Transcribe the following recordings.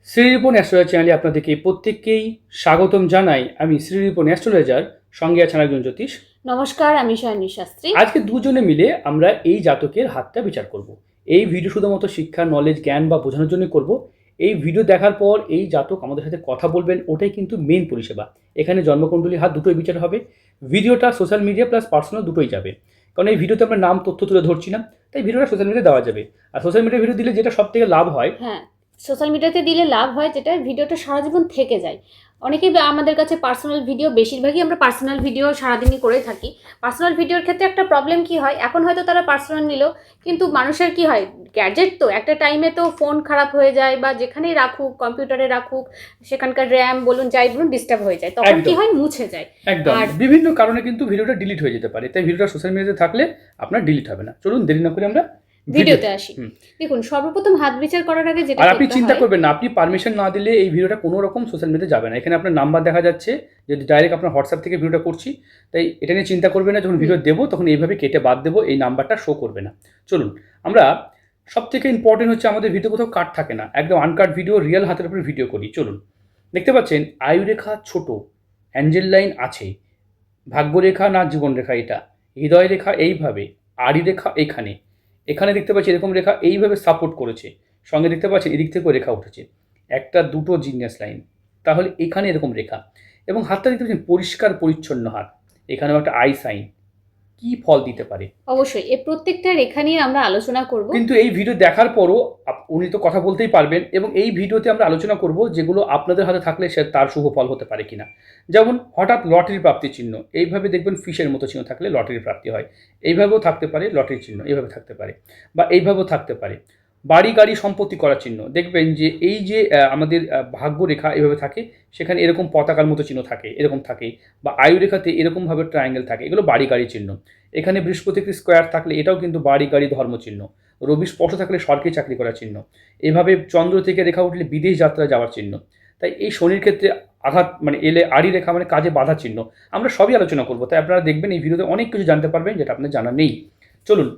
Shri Ripon astrologer চ্যানেলে আপনাদেরকে প্রত্যেককেই স্বাগতম জানাই। আমি শ্রীরিপন অ্যাস্ট্রোলজার, সঙ্গে আছেন একজন জ্যোতিষ। নমস্কার, আমি সায়নী শাস্ত্রী। আজকে দুজনে মিলে আমরা এই জাতকের হাতটা বিচার করব। এই ভিডিও শুধুমাত্র শিক্ষা, নলেজ, জ্ঞান বা বোঝানোর জন্য করব। এই ভিডিও দেখার পর এই জাতক আমাদের সাথে কথা বলবেন, ওটাই কিন্তু মেন পরিষেবা। এখানে জন্মকুণ্ডলী হাত দুটোই বিচার হবে। ভিডিওটা সোশ্যাল মিডিয়া প্লাস পার্সোনাল দুটোই যাবে, কারণ এই ভিডিওতে আমরা নাম তথ্য তুলে ধরছি না, তাই ভিডিওটা সোশ্যাল মিডিয়া দেওয়া যাবে। আর সোশ্যাল মিডিয়া ভিডিও দিলে যেটা সব থেকে লাভ হয়, হ্যাঁ, সোশ্যাল মিডিয়াতে দিলে লাভ হয় যেটা ভিডিওটা সারা জীবন থেকে যায়। অনেকেই আমাদের কাছে পার্সোনাল ভিডিও, বেশিরভাগই আমরা পার্সোনাল ভিডিও সারাদিনই করে থাকি। পার্সোনাল ভিডিওর ক্ষেত্রে একটা প্রবলেম কি হয়, এখন হয়তো তারা পার্সোনাল নিল, কিন্তু মানুষের কি হয়, গ্যাজেট তো একটা টাইমে তো ফোন খারাপ হয়ে যায়, বা যেখানেই রাখুক, কম্পিউটারে রাখুক, সেখানকার র্যাম বলুন যাই বলুন ডিস্টার্ব হয়ে যায়, তখন কি হয়, মুছে যায়। একদম আর বিভিন্ন কারণে কিন্তু ভিডিওটা ডিলিট হয়ে যেতে পারে, তাই ভিডিওটা সোশ্যাল মিডিয়াতে থাকলে আপনার ডিলিট হবে না। চলুন দেরি না করে আমরা ভিডিওতে আসি। দেখুন, সর্বপ্রথম হাত বিচার করার আগে যেটা আর আপনি করতে চিন্তা হয়, করবেন না, আপনি পারমিশন না দিলে এই ভিডিওটা কোনো রকম সোশ্যাল মিডিয়াতে যাবে না। এখানে আপনার নাম্বার দেখা যাচ্ছে, যদি ডাইরেক্ট আপনার হোয়াটসঅ্যাপ থেকে ভিডিওটা করছি, তাই এটা নিয়ে চিন্তা করবেন না। যখন ভিডিও দেবো তখন এইভাবে কেটে বাদ দেবো, এই নাম্বারটা শো করবে না। চলুন, আমরা সব থেকে ইম্পর্টেন্ট হচ্ছে আমাদের ভিডিও কোথাও কাট থাকে না, একদম আনকাট ভিডিও, রিয়েল হাতের উপরে ভিডিও করি। চলুন, দেখতে পাচ্ছেন আয়ুরেখা ছোট, অ্যাঞ্জেল লাইন আছে, ভাগ্যরেখা না জীবনরেখা, এটা হৃদয় রেখা এইভাবে, আড়ি রেখা এখানে, এখানে দেখতে পাচ্ছি এরকম রেখা এইভাবে সাপোর্ট করেছে, সঙ্গে দেখতে পাচ্ছেন এদিক থেকেও রেখা উঠেছে, একটা দুটো জিনিয়াস লাইন, তাহলে এখানে এরকম রেখা, এবং হাতটা দেখতে পাচ্ছেন পরিষ্কার পরিচ্ছন্ন হাত, এখানেও একটা আই সাইন। কি ফল দিতে পারে অবশ্যই এই প্রত্যেকটা রেখা নিয়ে আমরা আলোচনা করব। কিন্তু এই ভিডিও দেখার পরও উনি তো কথা বলতেই পারবেন, এবং এই ভিডিওতে আমরা আলোচনা করব যেগুলো আপনাদের হাতে থাকলে সে তার শুভ ফল হতে পারে কিনা। যেমন হঠাৎ লটারির প্রাপ্তি চিহ্ন, এইভাবে দেখবেন ফিশের মতো চিহ্ন থাকলে লটারির প্রাপ্তি হয়। এইভাবেও থাকতে পারে লটারির চিহ্ন, এইভাবে থাকতে পারে, বা এইভাবেও থাকতে পারে। বাড়ি গাড়ি সম্পত্তি করার চিহ্ন, দেখবেন যে এই যে আমাদের ভাগ্যরেখা এভাবে থাকে, সেখানে এরকম পতাকার মতো চিহ্ন থাকে, এরকম থাকে, বা আয়ুরেখাতে এরকমভাবে ট্রায়াঙ্গেল থাকে, এগুলো বাড়ি গাড়ি চিহ্ন। এখানে বৃহস্পতি স্কোয়ার থাকলে এটাও কিন্তু বাড়ি গাড়ি ধর্ম চিহ্ন। রবি স্পষ্ট থাকলে সরকারি চাকরি করার চিহ্ন। এভাবে চন্দ্র থেকে রেখা উঠলে বিদেশ যাত্রা যাওয়ার চিহ্ন। তাই এই শনির ক্ষেত্রে আঘাত মানে এলে আড়ি রেখা মানে কাজে বাধা চিহ্ন। আমরা সবই আলোচনা করবো, তাই আপনারা দেখবেন এই ভিডিওতে অনেক কিছু জানতে পারবেন যেটা আপনার জানা নেই। চলুন,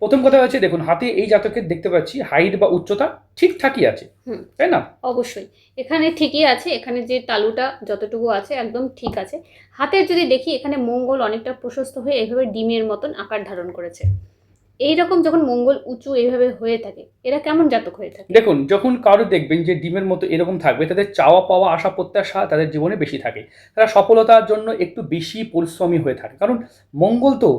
প্রথম কথা হচ্ছে, দেখুন হাতে এই জাতকের দেখতে পাচ্ছি হাইট বা উচ্চতা ঠিকঠাকই আছে, তাই না? অবশ্যই এখানে ঠিকই আছে, এখানে যে তালুটা যতটুকু আছে একদম ঠিক আছে। হাতের যদি দেখি, এখানে মঙ্গল অনেকটা প্রশস্ত হয়ে এভাবে ডিমের মতন আকার ধারণ করেছে। এইরকম যখন মঙ্গল উঁচু এইভাবে হয়ে থাকে, এরা কেমন জাতক হয়ে থাকে? দেখুন, যখন কারো দেখবেন যে ডিমের মতো এরকম থাকবে, তাদের চাওয়া পাওয়া আশা প্রত্যাশা তাদের জীবনে বেশি থাকে। তারা সফলতার জন্য একটু বেশি পরিশ্রমী হয়ে থাকে, কারণ মঙ্গল তো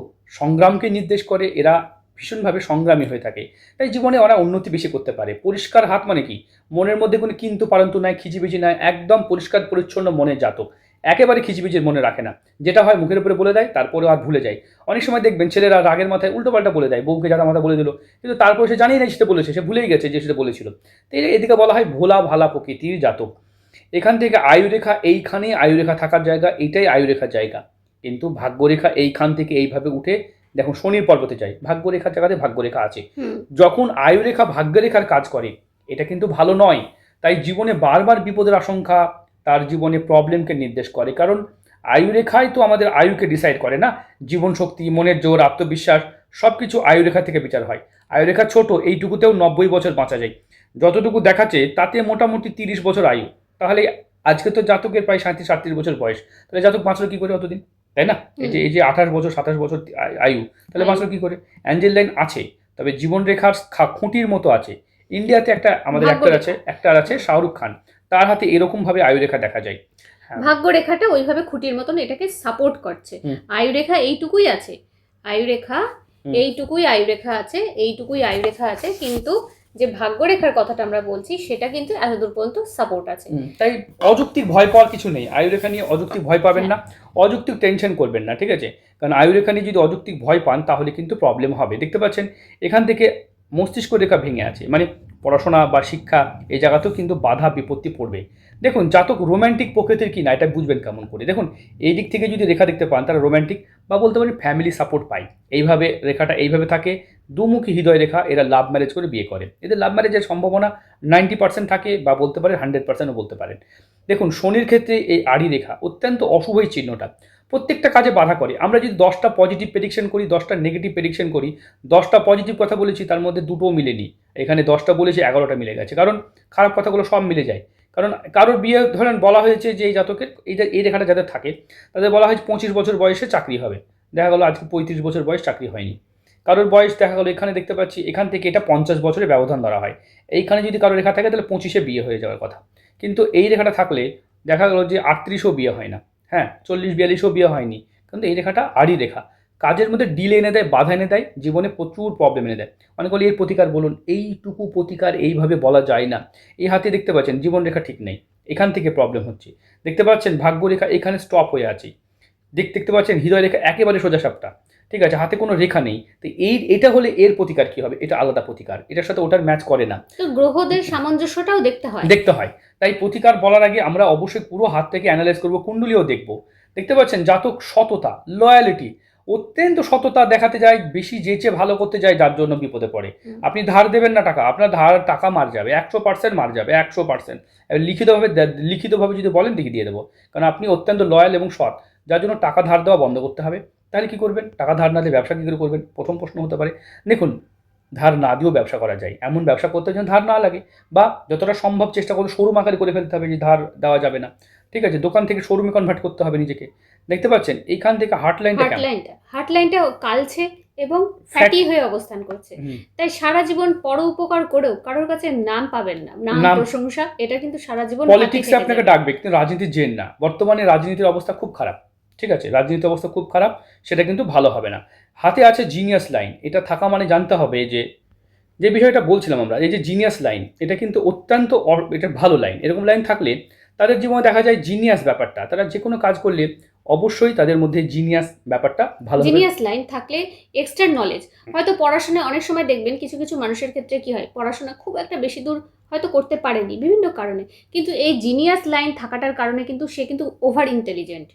সংগ্রামকে নির্দেশ করে, এরা ভীষণভাবে সংগ্রামী হয়ে থাকে। তাই জীবনে ওরা উন্নতি বেশি করতে পারে। পরিষ্কার হাত মানে কি, মনের মধ্যে কোনো কিন্তু পারন্তু নাই, খিজিবিজি নাই, একদম পরিষ্কার পরিচ্ছন্ন মনের জাতক। একেবারে খিজিবিজির মনে রাখে না, যেটা হয় মুখের উপরে বলে দেয়, তারপরে আর ভুলে যায়। অনেক সময় দেখবেন ছেলেরা রাগের মাথায় উল্টোপাল্টা বলে দেয়, বউকে যারা মাথা বলে দিল, কিন্তু তারপরে সে জানেই না সেটা বলেছে, সে ভুলেই গেছে যে সেটা বলেছিল। তো এদিকে বলা হয় ভোলা ভালা প্রকৃতির জাতক। এখান থেকে আয়ুরেখা এইখানে, আয়ুরেখা থাকার জায়গা এইটাই আয়ুরেখার জায়গা। কিন্তু ভাগ্যরেখা এইখান থেকে এইভাবে উঠে দেখুন শনির পর্বতে যায়, ভাগ্যরেখার জায়গাতে ভাগ্যরেখা আছে। যখন আয়ুরেখা ভাগ্যরেখার কাজ করে, এটা কিন্তু ভালো নয়। তাই জীবনে বারবার বিপদের আশঙ্কা, তার জীবনে প্রবলেমকে নির্দেশ করে, কারণ আয়ুরেখাই তো আমাদের আয়ুকে ডিসাইড করে না। জীবন শক্তি, মনের জোর, আত্মবিশ্বাস সব কিছু আয়ুরেখা থেকে বিচার হয়। আয়ুরেখা ছোট, এইটুকুতেও 90 বছর বাঁচা যায়। যতটুকু দেখাচ্ছে তাতে মোটামুটি 30 বছর আয়ু। তাহলে আজকে তো জাতকের প্রায় 37-38 বছর বয়স, তাহলে জাতক বাঁচলো কি করে অতদিন, তাই না? এই যে 28 বছর 27 বছর আয়ু, তাহলে বাঁচলো কি করে? অ্যাঞ্জেল লাইন আছে, তবে জীবন রেখার খুঁটির মতো আছে। ইন্ডিয়াতে একটা আমাদের অ্যাক্টর আছে শাহরুখ খান, তার হাতে এরকমভাবে আয়ুরেখা দেখা যায়। ভাগ্যরেখাটা ওইভাবে খুঁটির মতন এটাকে সাপোর্ট করছে। আয়ুরেখা এইটুকুই আছে, আয়ুরেখা এইটুকুই আয়ুরেখা আছে, এইটুকুই আয়ুরেখা আছে, কিন্তু যে ভাগ্যরেখার কথাটা আমরা বলছি সেটা কিন্তু এতদূর পর্যন্ত সাপোর্ট আছে। তাই অযৌক্তিক ভয় পাওয়ার কিছু নেই, আয়ুরেখা নিয়ে অযৌক্তিক ভয় পাবেন না, অযৌক্তিক টেনশন করবেন না, ঠিক আছে? কারণ আয়ুরেখা নিয়ে যদি অযৌক্তিক ভয় পান তাহলে কিন্তু প্রবলেম হবে। দেখতে পাচ্ছেন এখান থেকে মস্তিষ্ক রেখা ভেঙে আছে, মানে পড়াশোনা বা শিক্ষা এই জায়গাতেও কিন্তু বাধা বিপত্তি পড়বে। দেখুন জাতক রোম্যান্টিক প্রকৃতির কি না এটা বুঝবেন কেমন করে, দেখুন এই দিক থেকে যদি রেখা দেখতে পান তারা রোম্যান্টিক, বা বলতে পারেন ফ্যামিলি সাপোর্ট পায়। এইভাবে রেখাটা এইভাবে থাকে, দুমুখী হৃদয় রেখা, এরা লাভ ম্যারেজ করে বিয়ে করে, এদের লাভ ম্যারেজের সম্ভাবনা 90% থাকে, বা বলতে পারেন 100%ও বলতে পারেন। দেখুন শনির ক্ষেত্রে এই আড়ি রেখা অত্যন্ত অশুভ এই চিহ্নটা, প্রত্যেকটা কাজে বাধা করে। আমরা যদি 10টা পজিটিভ প্রেডিকশন করি, 10টা নেগেটিভ প্রেডিকশন করি, 10টা পজিটিভ কথা বলেছি তার মধ্যে দুটোও মিলেনি, এখানে 10টা বলেছি 11টা মিলে গেছে, কারণ খারাপ কথাগুলো সব মিলে যায়। কারণ কারোর বিয়ে ধরেন বলা হয়েছে যে এই জাতকের এই রেখাটা যাদের থাকে তাদের বলা হয়েছে 25 বছর বয়সে চাকরি হবে, দেখা গেলো আজকে 35 বছর বয়স চাকরি হয়নি। কারোর বয়স দেখা গেলো এখানে দেখতে পাচ্ছি এখান থেকে এটা 50 বছরের ব্যবধান ধরা হয়। এইখানে যদি কারোর রেখা থাকে তাহলে 25-এ বিয়ে হয়ে যাওয়ার কথা, কিন্তু এই রেখাটা থাকলে দেখা গেলো যে 38-ও বিয়ে হয় না, হ্যাঁ 40-42-ও বিয়ে হয়নি, কিন্তু এই রেখাটা আড়ি রেখা, কাজের মধ্যে ডিলে এনে দেয়, বাধা এনে দেয়, জীবনে প্রচুর প্রবলেম এনে দেয়। অনেক বলে এর প্রতিকার বলুন, এইটুকু প্রতিকার এইভাবে বলা যায় না। এই হাতে দেখতে পাচ্ছেন জীবন রেখা ঠিক নেই, এখান থেকে প্রবলেম হচ্ছে। দেখতে পাচ্ছেন ভাগ্য রেখা এখানে স্টপ হয়ে আছে, দেখতে পাচ্ছেন হৃদয় রেখা একেবারে সোজা সাপটা, ঠিক আছে, হাতে কোনো রেখা নেই। তো এটা হলে এর প্রতিকার কি হবে? এটা আলাদা প্রতিকার, এটার সাথে ওটার ম্যাচ করে না, তো গ্রহদের সামঞ্জস্যটাও দেখতে হয়। তাই প্রতিকার বলার আগে আমরা অবশ্যই পুরো হাত থেকে অ্যানালাইজ করবো, কুণ্ডলিও দেখবো। দেখতে পাচ্ছেন জাতক সততা, লয়ালিটি, অত্যন্ত সততা দেখাতে যায়, বেশি যেচে ভালো করতে যায়, যার জন্য বিপদে পড়ে। আপনি ধার দেবেন না টাকা, আপনার টাকা মার যাবে, 100% মার যাবে, 100%। লিখিতভাবে যদি বলেন দেখি দিয়ে দেবো, কারণ আপনি অত্যন্ত লয়াল এবং সৎ, যার জন্য টাকা ধার দেওয়া বন্ধ করতে হবে। তাহলে কি করবেন? টাকা ধার না দিয়ে ব্যবসা কী করে করবেন? প্রথম প্রশ্ন হতে পারে। দেখুন, ধার না দিয়েও ব্যবসা করা যায়, এমন ব্যবসা করতে যেন ধার না লাগে, বা যতটা সম্ভব চেষ্টা করুন শোরুম আকারে করে ফেলতে হবে, যে ধার দেওয়া যাবে না, ঠিক আছে, দোকান থেকে শোরুমে কনভার্ট করতে হবে নিজেকে। দেখতে পাচ্ছেন এইখান থেকে হার্টলাইনটা কালছে এবং ফ্যাটি হয়ে অবস্থান করছে। তাই সারা জীবন পর উপকার করেও কারোর কাছে নাম পাবেন না, নাম প্রশংসা, এটা কিন্তু সারা জীবন পলিটিক্সে আপনাকে ডাকবে, কিন্তু রাজনীতির জেন না। বর্তমানে রাজনীতির অবস্থা খুব খারাপ, ঠিক আছে, রাজনীতির অবস্থা খুব খারাপ, সেটা কিন্তু ভালো হবে না। হাতে আছে জিনিয়াস লাইন, এটা থাকা মানে জানতে হবে যে বিষয়টা বলছিলাম আমরা, এই যে জিনিয়াস লাইন, এটা কিন্তু অত্যন্ত এটা ভালো লাইন। এরকম লাইন থাকলে তাদের জীবনে দেখা যায় জিনিয়াস ব্যাপারটা, তারা যে কোনো কাজ করলে অবশ্যই তাদের মধ্যে জিনিয়াস ব্যাপারটা ভালো হবে। জিনিয়াস লাইন থাকলে এক্সট্রা নলেজ, হয়তো পড়াশোনায় অনেক সময় দেখবেন কিছু কিছু মানুষের ক্ষেত্রে কি হয়, পড়াশোনা খুব একটা বেশি দূর হয়তো করতে পারেনি বিভিন্ন কারণে, কিন্তু এই জিনিয়াস লাইন থাকাটার কারণে কিন্তু সে কিন্তু ওভার ইন্টেলিজেন্ট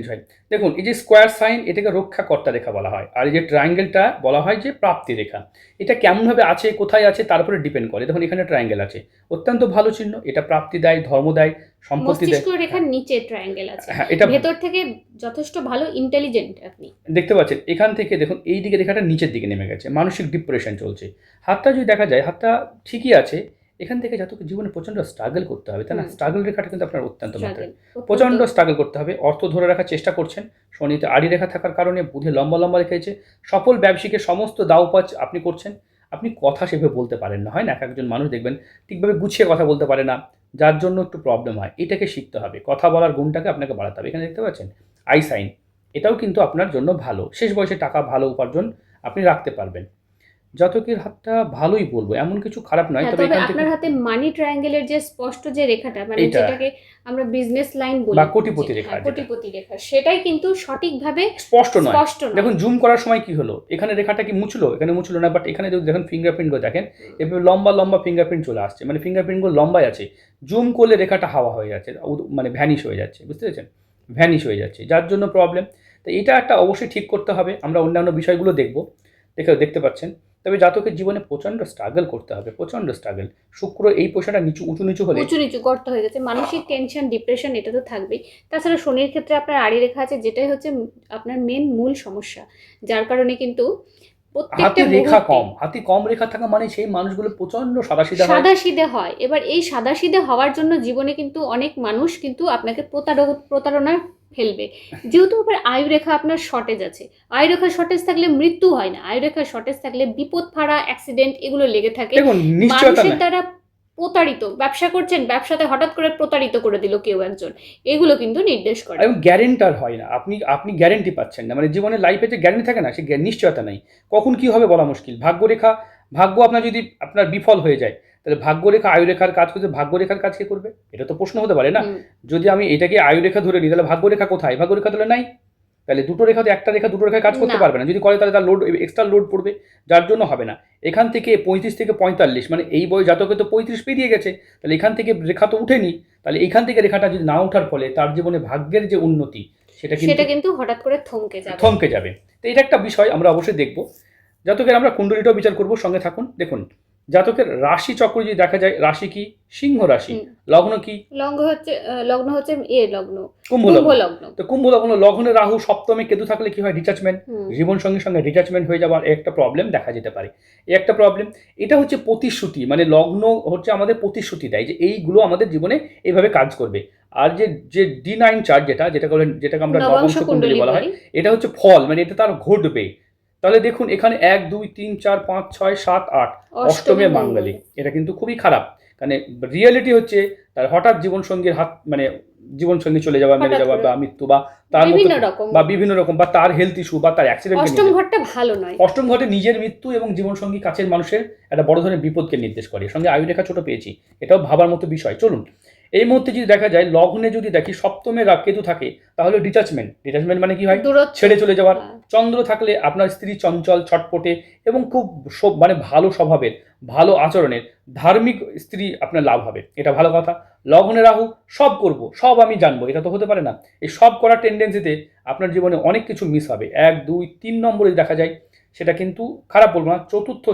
হয়। দেখুন, এই যে স্কোয়ার সাইন, এটাকে রক্ষাকর্তা রেখা বলা হয়, আর এই যে ট্রায়াঙ্গেলটা বলা হয় যে প্রাপ্তি রেখা। এটা কেমনভাবে আছে, কোথায় আছে, তার উপরে ডিপেন্ড করে। দেখুন এখানে ট্রায়াঙ্গেল আছে, অত্যন্ত ভালো চিহ্ন, এটা প্রাপ্তি দেয়, ধর্ম দেয়, সম্পত্তি দেয়। মস্তিষ্ক রেখার নিচে ট্রায়াঙ্গেল আছে, এটা ভেতর থেকে যথেষ্ট ভালো ইন্টেলিজেন্ট আপনি দেখতে পাচ্ছেন। এখান থেকে দেখুন এই দিকে রেখাটা নিচের দিকে নেমে গেছে, মানসিক ডিপ্রেশন চলছে। হাতটা যদি দেখা যায়, হাতটা ঠিকই আছে, এখান থেকে জাতকের জীবনে প্রচণ্ড স্ট্রাগল করতে হবে, তাই না? স্ট্রাগল রেখাটা কিন্তু আপনার অত্যন্ত মাত্রায় প্রচণ্ড স্ট্রাগল করতে হবে। অর্থ ধরে রাখার চেষ্টা করছেন, শনিতে আড়ি রেখা থাকার কারণে বুধে লম্বা লম্বা রেখেছে। সফল ব্যবসায়ীকে সমস্ত দাওপাচ আপনি করছেন। আপনি কথা সেভাবে বলতে পারেন না, হয় না? একজন মানুষ দেখবেন ঠিকভাবে গুছিয়ে কথা বলতে পারে না, যার জন্য একটু প্রবলেম হয়। এটাকে শিখতে হবে, কথা বলার গুণটাকে আপনাকে বাড়াতে হবে। এখানে দেখতে পাচ্ছেন আই সাইন, এটাও কিন্তু আপনার জন্য ভালো। শেষ বয়সে টাকা ভালো উপার্জন আপনি রাখতে পারবেন। জাতকের হাতটা ভালোই বলবো, এমন কিছু খারাপ নয়। তবে আপনার হাতে মানি ট্রায়াঙ্গেলের যে স্পষ্ট যে রেখাটা, মানে যেটাকে আমরা বিজনেস লাইন বলি বা কোটিপতি রেখা, সেটাই কিন্তু সঠিকভাবে স্পষ্ট নয়। দেখুন জুম করার সময় কি হলো, এখানে রেখাটা কি মুছলো, এখানে মুছলো না, বাট এখানে যদি দেখেন ফিঙ্গারপ্রিন্টগুলো দেখেন, এভাবে লম্বা লম্বা ফিঙ্গারপ্রিন্ট চলে আসছে, মানে ফিঙ্গারপ্রিন্টগুলো লম্বাই আছে। জুম করলে রেখাটা হাওয়া হয়ে যাচ্ছে, মানে ভ্যানিশ হয়ে যাচ্ছে, বুঝতে পেরেছেন? ভ্যানিশ হয়ে যাচ্ছে, যার জন্য প্রবলেম। তো এটা একটা অবশ্যই ঠিক করতে হবে। আমরা অন্যান্য বিষয়গুলো দেখতে পাচ্ছেন। তবে জাতকের জীবনে প্রচণ্ড স্ট্রাগল করতে হবে, প্রচণ্ড স্ট্রাগল। শুক্র এই পয়সাটা উঁচু নিচু হলে গর্ত হয়ে গেছে, মানসিক টেনশন, ডিপ্রেশন, এটা তো থাকবেই। তাছাড়া শনির ক্ষেত্রে আপনার আড়ি রেখা আছে, যেটাই হচ্ছে আপনার মূল সমস্যা, যার কারণে কিন্তু হাতে রেখা কম, হাতে কম রেখা থাকা মানে সেই মানুষগুলো প্রচন্ড সাদাসিধে হয়। এবার এই সাদাসিধে হওয়ার জন্য জীবনে কিন্তু অনেক মানুষ কিন্তু আপনাকে প্রতারণার ফেলবে, যেহেতু আয়ু রেখা আপনার শর্টেজ আছে। আয়ু রেখা শর্টেজ থাকলে মৃত্যু হয় না, আয়ু রেখা শর্টেজ থাকলে বিপদ ফাড়া, অ্যাক্সিডেন্ট এগুলো লেগে থাকে। মানুষের দ্বারা প্রতারিত, ব্যবসা করছেন, ব্যবসাতে হঠাৎ করে প্রতারিত করে দিল কেউ একজন, এগুলো কিন্তু নির্দেশ করে। এবং গ্যারেন্টার হয় না, আপনি গ্যারেন্টি পাচ্ছেন না, মানে জীবনে লাইফে যে গ্যারেন্টি থাকে না, সে নিশ্চয়তা নেই। কখন কি হবে বলা মুশকিল। ভাগ্য আপনার যদি আপনার বিফল হয়ে যায়, তাহলে ভাগ্যরেখা আয়ুরেখার কাজ করতে, ভাগ্যরেখার কাজ কে করবে? এটা তো প্রশ্ন হতে পারে না। যদি আমি এটাকে আয়ুরেখা ধরে নিই, তাহলে ভাগ্যরেখা কোথায়? ভাগ্যরেখা তাহলে নাই। তাহলে দুটো রেখাতে একটা রেখা দুটো রেখায় কাজ করতে পারবে না। যদি করে তাহলে তার এক্সট্রা লোড পড়বে, যার জন্য হবে না। এখান থেকে 35 থেকে 45, মানে এই বয়স জাতকে তো 35 পেরিয়ে গেছে, তাহলে এখান থেকে রেখা তো উঠেনি। তাহলে এখান থেকে রেখাটা যদি না ওঠার ফলে তার জীবনে ভাগ্যের যে উন্নতি, সেটা কিন্তু হঠাৎ করে থমকে যাবে। তো এটা একটা বিষয় আমরা অবশ্যই দেখব। জাতকের আমরা কুণ্ডলিটাও বিচার করব, সঙ্গে থাকুন। দেখুন জাতকের রাশি চক্র যদি দেখা যায়, রাশি কি? সিংহ রাশি। হুম। লগ্ন কি? লগ্ন হচ্ছে লগ্ন কুম্ভ কুম্ভ লগ্ন। লগ্ন। তো কুম্ভ লগ্ন, লগ্নে রাহু, সপ্তমে কেতু থাকলে কি হয়? ডিটাচমেন্ট, হুম। জীবন সঙ্গীর সঙ্গে ডিটাচমেন্ট হয়ে যাওয়ার একটা প্রবলেম দেখা যেতে পারে। এই একটা প্রবলেম। এটা হচ্ছে প্রতিশ্রুতি, মানে লগ্ন হচ্ছে আমাদের প্রতিশ্রুতি দেয় যে এইগুলো আমাদের জীবনে এইভাবে কাজ করবে। আর যে D9 চার্ট যেটাকে আমরা নবাংশ নবংশ কুণ্ডলী কুণ্ডলী বলা হয়, বলি। এটা হচ্ছে ফল, মানে এটা তার ঘটবে। তাহলে দেখুন এখানে 1 2 3 4 5 6 7 8 অষ্টমে মাঙ্গলিক, এটা কিন্তু খুবই খারাপ। মানে রিয়েলিটি হচ্ছে তার হঠাৎ জীবনসঙ্গীর হাত, মানে জীবনসঙ্গী চলে যাওয়া, মেরে হঠাৎ যাওয়া, করে। বা মৃত্যু, বা তার মতো বিভিন্ন রকম। বা বিভিন্ন রকম, বা তার হেলথ ইস্যু, বা তার অ্যাক্সিডেন্ট। অষ্টম ঘরটা ভালো নয়। অষ্টম ঘটে নিজের মৃত্যু এবং জীবনসঙ্গী কাছের মানুষের একটা বড় ধরনের বিপদকে নির্দেশ করে। সঙ্গে আয়ুরেখা ছোট পেয়েছি, এটাও ভাবার মতো বিষয়। চলুন এই মুহূর্তে যদি দেখা যায়, লগ্নে যদি দেখি সপ্তমে কেতু থাকে, তাহলে ডিটাচমেন্ট মানে কি হয়? দূরত্ব। ছেড়ে চলে যাওয়ার। হ্যাঁ। চন্দ্র থাকলে আপনার স্ত্রী চঞ্চল, ছটপটে এবং খুব মানে ভালো স্বভাবের, ভালো আচরণের, ধার্মিক স্ত্রী আপনার লাভ হবে, এটা ভালো কথা। লগ্নে রাহু, সব করব, সব আমি জানবো, এটা তো হতে পারে না। এই সব করার টেন্ডেন্সিতে আপনার জীবনে অনেক কিছু মিস হবে। 1 2 3 নম্বরে দেখা যায়, সেটা কিন্তু খারাপ বলবো না। চতুর্থ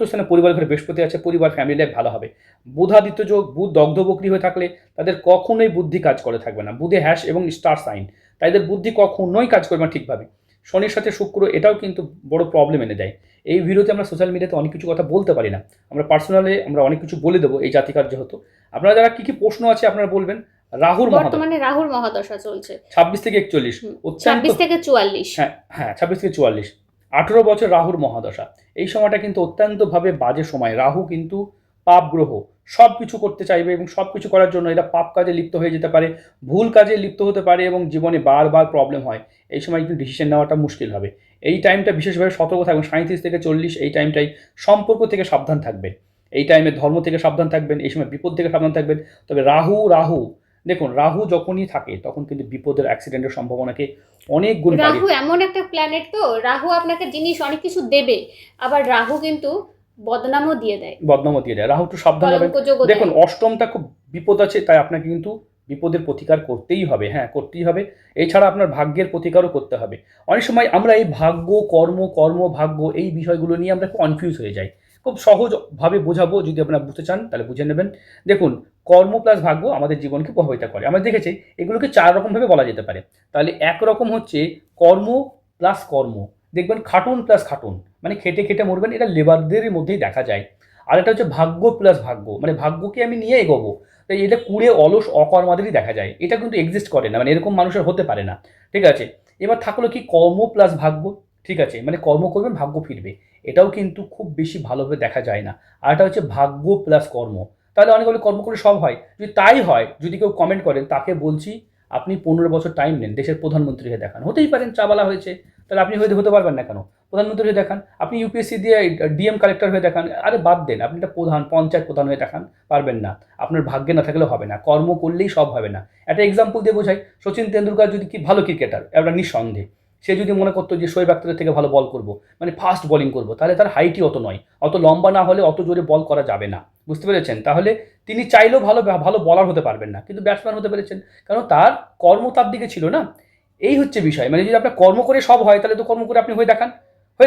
স্থানে পরিবার ঘরে বৃহস্পতি আছে, পরিবার ফ্যামিলি লাইফ ভালো হবে। বুধাদিত্য যোগ, বুধ দগ্ধ বকরি হয়ে থাকলে তাদের কখনোই বুদ্ধি কাজ করে থাকবে না। বুধে হ্যাশ এবং স্টার সাইন, তাদের বুদ্ধি কখনোই কাজ করবে না ঠিকভাবে। শনির সাথে শুক্র, এটাও কিন্তু বড় প্রবলেম এনে দেয়। এই ভিডিওতে আমরা সোশ্যাল মিডিয়াতে অনেক কিছু কথা বলতে পারি না, আমরা পার্সোনালি আমরা অনেক কিছু বলে দেবো এই জাতিকার যেহেতু। আপনারা যারা কি প্রশ্ন আছে আপনারা বলবেন। রাহুর মহাদশা বর্তমানে রাহুর মহাদশা চলছে 26 থেকে 41, অত্যন্ত 26 থেকে 44। হ্যাঁ 26 থেকে 44, 18 বছর রাহুর মহাদশা। এই সময়টা কিন্তু অত্যন্তভাবে বাজে সময়। রাহু কিন্তু পাপ গ্রহ, সব কিছু করতে চাইবে এবং সব কিছু করার জন্য এরা পাপ কাজে লিপ্ত হয়ে যেতে পারে, ভুল কাজে লিপ্ত হতে পারে এবং জীবনে বারবার প্রবলেম হয়। এই সময় কিন্তু ডিসিশন নেওয়াটা মুশকিল হবে। এই টাইমটা বিশেষভাবে সতর্ক থাকবেন। 37 থেকে 40 এই টাইমটাই সম্পর্ক থেকে সাবধান থাকবেন। এই টাইমে ধর্ম থেকে সাবধান থাকবেন, এই সময় বিপদ থেকে সাবধান থাকবেন। তবে রাহু দেখুন, রাহু যখনই থাকে তখন কিন্তু বিপদের, অ্যাক্সিডেন্টের সম্ভাবনাকে অনেক গুণ বাড়িয়ে। রাহু এমন একটা প্ল্যানেট, তো রাহু আপনাকে জিনিস অনেক কিছু দেবে, আবার রাহু কিন্তু বদনামও দিয়ে দেয়। রাহু একটু সাবধান হবেন। কলঙ্ক যোগও দেয়। দেখুন অষ্টমটা খুব বিপদ আছে, তাই আপনাকে কিন্তু বিপদের প্রতিকার করতেই হবে। হ্যাঁ, করতেই হবে। এছাড়া আপনার ভাগ্যের প্রতিকারও করতে হবে। অনেক সময় আমরা এই ভাগ্য, কর্ম ভাগ্য, এই বিষয়গুলো নিয়ে আমরা খুব কনফিউজ হয়ে যাই। খুব সহজভাবে বোঝাবো, যদি আপনারা বুঝতে চান তাহলে বুঝে নেবেন। দেখুন, কর্ম প্লাস ভাগ্য আমাদের জীবনকে প্রভাবিত করে। আমরা দেখেছি এগুলোকে 4 রকমভাবে বলা যেতে পারে। তাহলে একরকম হচ্ছে কর্ম প্লাস কর্ম, দেখবেন খাটুন প্লাস খাটুন, মানে খেটে খেটে মরবেন, এটা লেবারদের মধ্যেই দেখা যায়। আর এটা হচ্ছে ভাগ্য প্লাস ভাগ্য, মানে ভাগ্যকে আমি নিয়ে এগোবো, তাই এটা কুড়ে অলস অকর্মাদেরই দেখা যায়। এটা কিন্তু এক্সিস্ট করে না, মানে এরকম মানুষের হতে পারে না। ঠিক আছে, এবার থাকলো কি কর্ম প্লাস ভাগ্য। ঠিক আছে, মানে কর্ম করবেন ভাগ্য ফিরবে, এটাও কিন্তু খুব বেশি ভালোভাবে দেখা যায় না। আর এটা হচ্ছে ভাগ্য প্লাস কর্ম। তাহলে অনেক বলে কর্ম করে সব হয়, যদি তাই হয়, যদি কেউ কমেন্ট করেন তাকে বলছি আপনি 15 বছর টাইম নেন, দেশের প্রধানমন্ত্রী হয়ে দেখান। হতেই পারেন, চাওয়ালা হয়েছে, তাহলে আপনি হতে পারবেন না কেন? প্রধানমন্ত্রী হয়ে দেখান। আপনি ইউপিএসসি দিয়ে ডিএম কালেক্টর হয়ে দেখান। আরে বাদ দেন, আপনি একটা প্রধান, পঞ্চায়েত প্রধান হয়ে দেখান, পারবেন না। আপনার ভাগ্যে না থাকলেও হবে না, কর্ম করলেই সব হবে না। একটা এক্সাম্পল দিয়ে বোঝাই, সচিন তেন্ডুলকার যদি কি ভালো ক্রিকেটার, একটা নিঃসন্দেহে, সে যদি মনে করতো যে শোয়েব আখতারের থেকে ভালো বল করবো, মানে ফাস্ট বোলিং করবো, তাহলে তার হাইটই অত নয়, অত লম্বা না হলে অত জোরে বল করা যাবে না। বুঝতে পেরেছেন? তাহলে তিনি চাইলেও ভালো বলার হতে পারবেন না, কিন্তু ব্যাটসম্যান হতে পেরেছেন, কারণ তার কর্ম তার দিকে ছিল না। এই হচ্ছে বিষয়। মানে যদি আপনার কর্ম করে সব হয়, তাহলে তো কর্ম করে আপনি হয়ে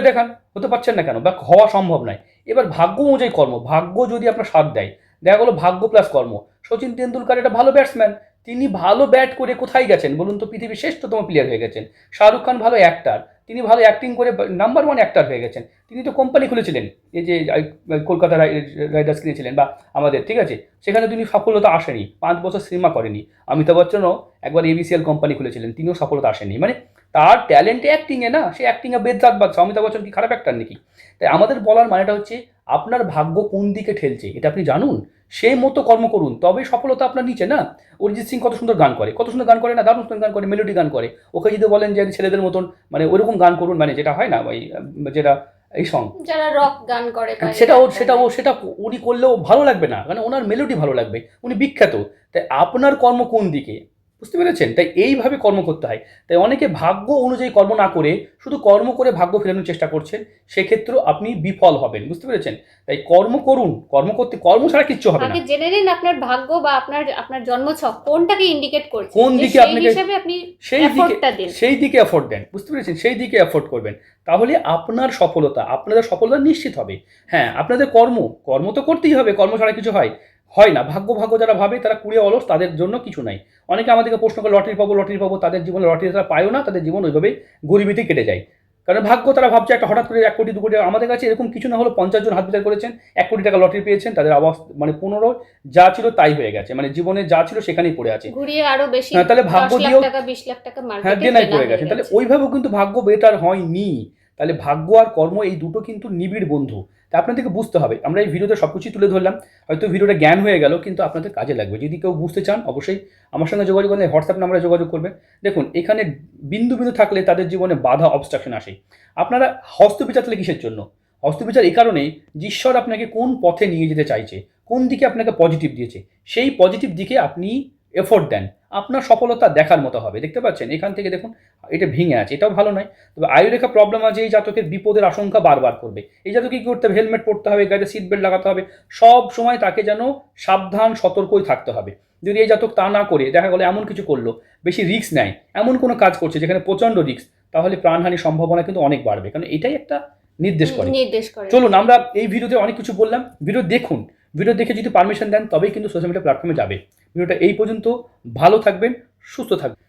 দেখান, হতে পারছেন না কেন, বা হওয়া সম্ভব নয়। এবার ভাগ্য অনুযায়ী কর্ম, ভাগ্য যদি আপনার সাথ দেয়, দেখা গেলো ভাগ্য প্লাস কর্ম। সচিন তেন্ডুলকার একটা ভালো ব্যাটসম্যান, তিনি ভালো ব্যাট করে কোথায় গেছেন বলুন তো? পৃথিবীর শ্রেষ্ঠতম প্লেয়ার হয়ে গেছেন। শাহরুখ খান ভালো অ্যাক্টার, তিনি ভালো অ্যাক্টিং করে নাম্বার 1 অ্যাক্টার হয়ে গেছেন। তিনি তো কোম্পানি খুলেছিলেন, এই যে কলকাতা রাইডার্স কিনেছিলেন, বা আমাদের, ঠিক আছে, সেখানে তিনি সফলতা আসেনি, 5 বছর সিনেমা করেনি। অমিতাভ বচ্চনও একবার এবিসিএল কোম্পানি খুলেছিলেন, তিনিও সফলতা আসেনি। মানে তার ট্যালেন্টে অ্যাক্টিংয়ে না, সে অ্যাক্টিংয়ে বেদরাত বাদশা। অমিতাভ বচ্চন কি খারাপ অ্যাক্টার নাকি? তাই আমাদের বলার মানেটা হচ্ছে আপনার ভাগ্য কোন দিকে ঠেলছে এটা আপনি জানুন, সেই মতো কর্ম করুন, তবেই সফলতা আপনার নিচে না। অরিজিৎ সিং কত সুন্দর গান করে না? দারুণ সুন্দর গান করে, মেলোডি গান করে। ওকে যদি বলেন যে ছেলেদের মতন মানে ওইরকম গান করুন, মানে যেটা হয় না ওই যেটা এই সং, যারা রক গান করে, সেটা উনি করলেও ভালো লাগবে না, কারণ ওনার মেলোডি ভালো লাগবে, উনি বিখ্যাত। তাই আপনার কর্ম কোন দিকে, বুঝতে পেরেছেন? তাই এইভাবে কর্ম করতে হয়। তাই অনেকে ভাগ্য অনুযায়ী কর্ম না করে শুধু কর্ম করে ভাগ্য ফেরানোর চেষ্টা করছেন, সেক্ষেত্রেও আপনি বিফল হবেন। বুঝতে পেরেছেন? তাই কর্ম করুন, কর্ম ছাড়া কিচ্ছু হবে না। আগে জেনে নিন আপনার ভাগ্য বা আপনার জন্মছক কোনটাকে ইন্ডিকেট করছে, কোন যে দিকে সেই আপনাকে হিসেবে আপনি সেই দিকে এফোর্টটা দিন। সেই দিকে এফোর্ট দেন। বুঝতে পেরেছেন? সেই দিকে এফোর্ট করবেন। তাহলে আপনাদের সফলতা নিশ্চিত হবে। হ্যাঁ, আপনাদের কর্ম তো করতেই হবে। কর্ম ছাড়া কিছু হয় না। ভাগ্য যারা ভাবে তারা কুড়ে অলস, তাদের জন্য কিছু নাই। অনেকে আমাদেরকে প্রশ্ন করে লটারি পাবো। তাদের জীবনে লটারি তারা পায়ও না, তাদের জীবন ওইভাবেই গরিবিতে কেটে যায়। কারণ ভাগ্য তারা ভাবছে একটা হঠাৎ করে 1 কোটি 2 কোটি, আমাদের কাছে এরকম কিছু না হলেও 50 জন হাত বিচার করেছেন, 1 কোটি টাকা লটারি পেয়েছেন, তাদের অবস্থা মানে 15 যা ছিল তাই হয়ে গেছে। মানে জীবনে যা ছিল সেখানেই পড়ে আছে। ঘুরিয়ে আরো বেশি হ্যাঁ, তাহলে ভাগ্য 10 লাখ দিয়েও টাকা 20 লাখ টাকা হ্যাঁ মার্কেটে দেনায় কেনা পড়ে হয়ে গেছেন। তাহলে গেছে। ওইভাবেও কিন্তু ভাগ্য বেটার হয়নি। তাহলে ভাগ্য আর কর্ম এই দুটো কিন্তু নিবিড় বন্ধু। তা আপনাদেরকে বুঝতে হবে। আমরা এই ভিডিওতে সব কিছুই তুলে ধরলাম। হয়তো ভিডিওটা জ্ঞান হয়ে গেল, কিন্তু আপনাদের কাজে লাগবে। যদি কেউ বুঝতে চান অবশ্যই আমার সঙ্গে যোগাযোগ করলে হোয়াটসঅ্যাপ নাম্বারে যোগাযোগ করবেন। দেখুন, এখানে বিন্দু থাকলে তাদের জীবনে বাধা অবস্ট্রাকশন আসে। আপনারা হস্তবিচার তাহলে কিসের জন্য? হস্তবিচার এই কারণেই যে ঈশ্বর আপনাকে কোন পথে নিয়ে যেতে চাইছে, কোন দিকে আপনাকে পজিটিভ দিয়েছে, সেই পজিটিভ দিকে আপনি এফোর্ট দেন, আপনার সফলতা দেখার মতো হবে। দেখতে পাচ্ছেন এখান থেকে দেখুন, এটা ভেঙে আছে, এটাও ভালো নয়। তবে আয়ুরেখা প্রবলেম আছে, এই জাতকের বিপদের আশঙ্কা বারবার করবে। এই জাতকে কী করতে হবে? হেলমেট পরতে হবে, গাড়িতে সিট বেল্ট লাগাতে হবে, সব সময় তাকে যেন সাবধান সতর্কই থাকতে হবে। যদি এই জাতক তা না করে দেখা গেলো এমন কিছু করলো, বেশি রিস্ক নেয়, এমন কোনো কাজ করছে যেখানে প্রচণ্ড রিস্ক, তাহলে প্রাণহানির সম্ভাবনা কিন্তু অনেক বাড়বে। কারণ এটাই একটা নির্দেশ করে। চলুন, আমরা এই ভিডিওতে অনেক কিছু বললাম। ভিডিও দেখুন, ভিডিও দেখে যদি পারমিশন দেন তবেই কিন্তু সোশ্যাল মিডিয়া প্ল্যাটফর্মে যাবে। ভিডিওটা এই পর্যন্ত। ভালো থাকবেন, সুস্থ থাকবেন।